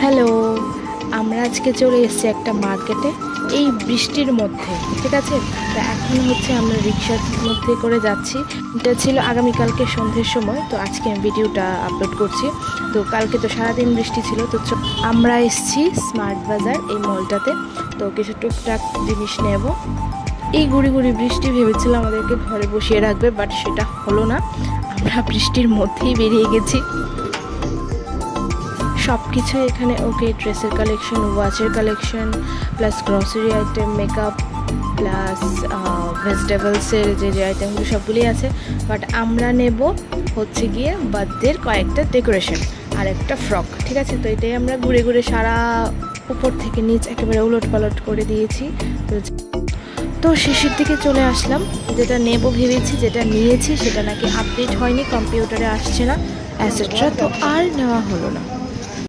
Hello, আমরা আজকে চলে এসেছি একটা মার্কেটে এই বৃষ্টির মধ্যে। ঠিক আছে, তো এখন হচ্ছে আমরা রিক্সার মধ্যে করে যাচ্ছি। এটা ছিল আগামীকালকে সন্ধ্যের সময়, তো আজকে আমি ভিডিওটা আপলোড করছি। তো কালকে তো সারাদিন বৃষ্টি ছিল, তো আমরা এসেছি স্মার্ট বাজার এই মলটাতে। তো কিছু টুকটাক জিনিস নেব। এই গুড়ি গুড়ি বৃষ্টি ভেবেছিলাম আমাদেরকে ঘরে বসিয়ে রাখবে, বাট সেটা হলো না। আমরা বৃষ্টির মধ্যেই বেরিয়ে গেছি। সব কিছু এখানে ওকে, ড্রেসের কালেকশন, ওয়াচের collection, plus grocery item, makeup, plus ভেজিটেবলসের যে আইটেমগুলো সবগুলোই আছে। বাট আমরা নেব হচ্ছে গিয়ে বার্থডের কয়েকটা ডেকোরেশন আর একটা ফ্রক। ঠিক আছে, তো এটাই আমরা ঘুরে ঘুরে সারা উপর থেকে নিচ একেবারে উলট পালট করে দিয়েছি। তো শেষের দিকে চলে আসলাম। যেটা নেব ভেবেছি, যেটা নিয়েছি সেটা নাকি আপডেট হয়নি, কম্পিউটারে আসছে না, অ্যাসেট্রা, তো আর নেওয়া হলো না।